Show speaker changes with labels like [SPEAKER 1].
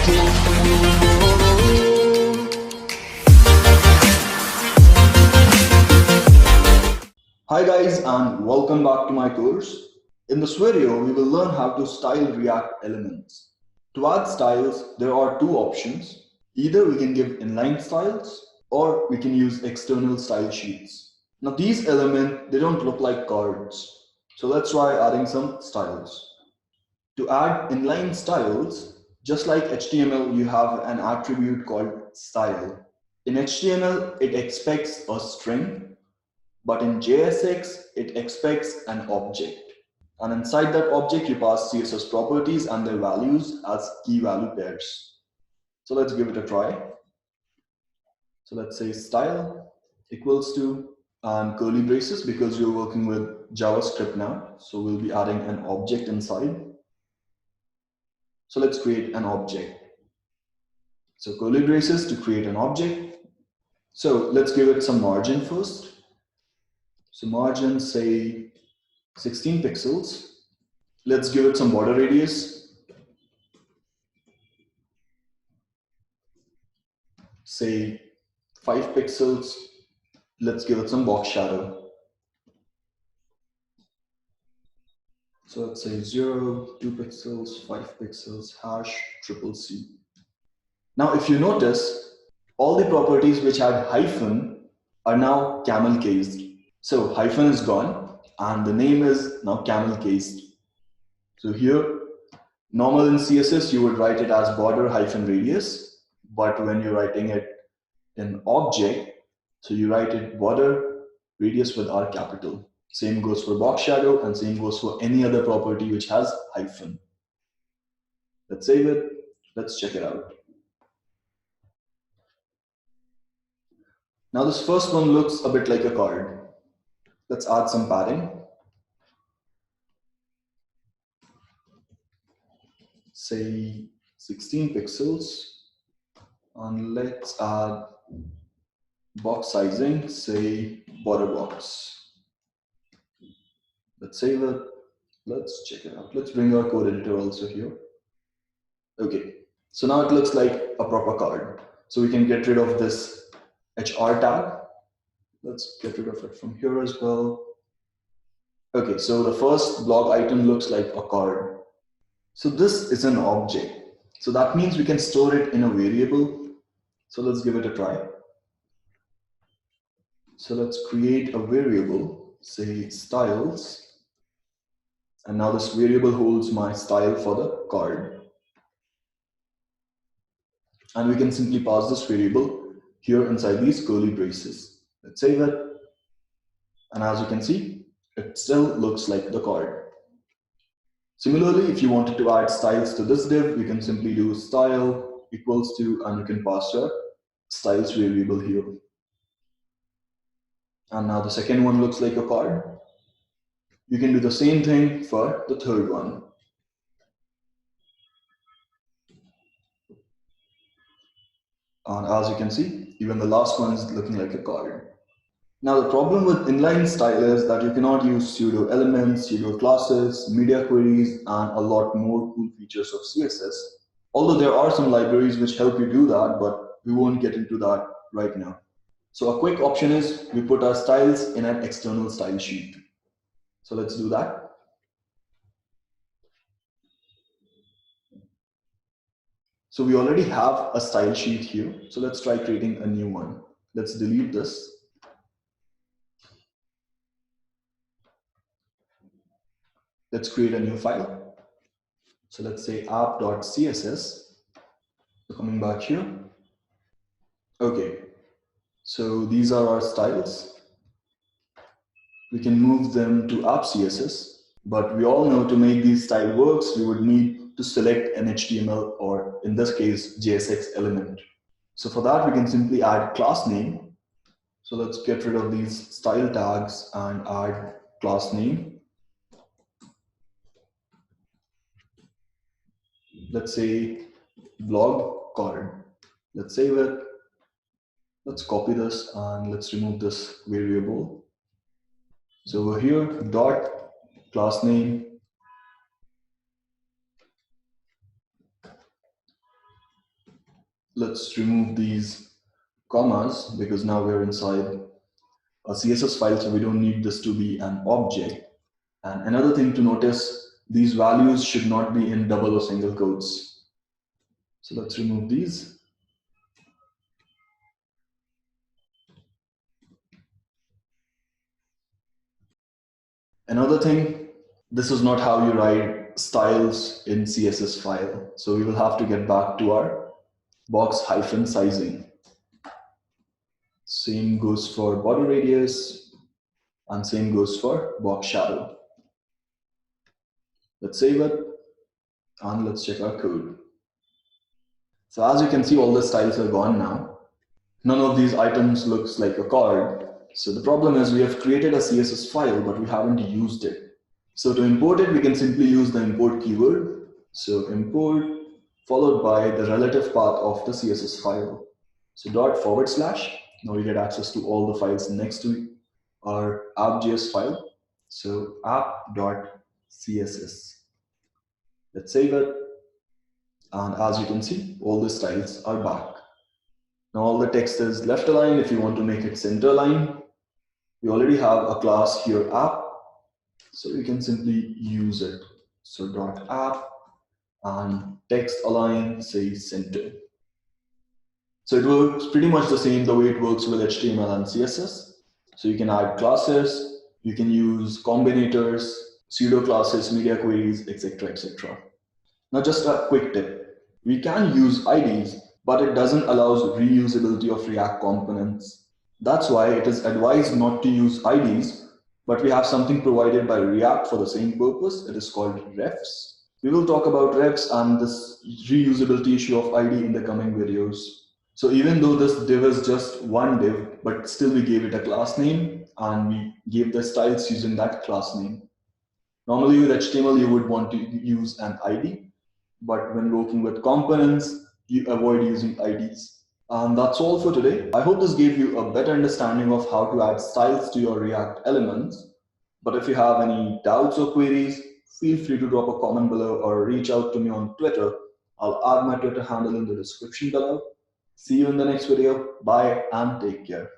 [SPEAKER 1] Hi guys, and welcome back to my course. In this video, we will learn how to style React elements. To add styles, there are two options. Either we can give inline styles or we can use external style sheets. Now these elements, they don't look like cards. So let's try adding some styles. To add inline styles, just like HTML, you have an attribute called style. In HTML, it expects a string, but in JSX, it expects an object. And inside that object, you pass CSS properties and their values as key value pairs. So let's give it a try. So let's say style equals to, and curly braces because you're working with JavaScript now. So we'll be adding an object inside. So let's create an object. So curly braces to create an object. So let's give it some margin first. So margin, say 16 pixels. Let's give it some border radius. Say 5 pixels. Let's give it some box shadow. So let's say 0, 2 pixels, 5 pixels, hash, CCC. Now, if you notice, all the properties which had hyphen are now camel cased. So hyphen is gone and the name is now camel cased. So here, normal in CSS, you would write it as border hyphen radius, but when you're writing it in object, so you write it border radius with R capital. Same goes for box shadow and same goes for any other property which has hyphen. Let's save it. Let's check it out. Now this first one looks a bit like a card. Let's add some padding. Say 16 pixels. And let's add box sizing, say border box. Let's save it. Let's check it out. Let's bring our code editor also here. Okay, so now it looks like a proper card. So we can get rid of this HR tag. Let's get rid of it from here as well. Okay, so the first blog item looks like a card. So this is an object. So that means we can store it in a variable. So let's give it a try. So let's create a variable, say styles. And now this variable holds my style for the card. And we can simply pass this variable here inside these curly braces. Let's save it. And as you can see, it still looks like the card. Similarly, if you wanted to add styles to this div, you can simply do style equals to, and you can pass your styles variable here. And now the second one looks like a card. You can do the same thing for the third one. And as you can see, even the last one is looking like a card. Now the problem with inline style is that you cannot use pseudo elements, pseudo classes, media queries, and a lot more cool features of CSS. Although there are some libraries which help you do that, but we won't get into that right now. So a quick option is we put our styles in an external style sheet. So let's do that. So we already have a style sheet here. So let's try creating a new one. Let's delete this. Let's create a new file. So let's say app.css. So coming back here. Okay. So these are our styles. We can move them to app.css, but we all know to make these style works, we would need to select an HTML or in this case, JSX element. So for that, we can simply add class name. So let's get rid of these style tags and add class name. Let's say blog card. Let's save it. Let's copy this and let's remove this variable. So over here, dot class name. Let's remove these commas because now we're inside a CSS file, so we don't need this to be an object. And another thing to notice, these values should not be in double or single quotes. So let's remove these. Another thing, this is not how you write styles in CSS file. So we will have to get back to our box-sizing. Same goes for border radius and same goes for box shadow. Let's save it and let's check our code. So as you can see, all the styles are gone now. None of these items looks like a card. So the problem is we have created a CSS file, but we haven't used it. So to import it, we can simply use the import keyword. So import followed by the relative path of the CSS file. So /. Now we get access to all the files next to our app.js file. So app.css. Let's save it. And as you can see, all the styles are back. Now all the text is left aligned. If you want to make it center aligned, we already have a class here app, so we can simply use it. So .app and text align, say center. So it works pretty much the same the way it works with HTML and CSS. So you can add classes, you can use combinators, pseudo classes, media queries, etc., etc. Now just a quick tip. We can use IDs, but it doesn't allow reusability of React components. That's why it is advised not to use IDs, but we have something provided by React for the same purpose. It is called refs. We will talk about refs and this reusability issue of ID in the coming videos. So even though this div is just one div, but still we gave it a class name and we gave the styles using that class name. Normally with HTML, you would want to use an ID, but when working with components, you avoid using IDs. And that's all for today. I hope this gave you a better understanding of how to add styles to your React elements. But if you have any doubts or queries, feel free to drop a comment below or reach out to me on Twitter. I'll add my Twitter handle in the description below. See you in the next video. Bye and take care.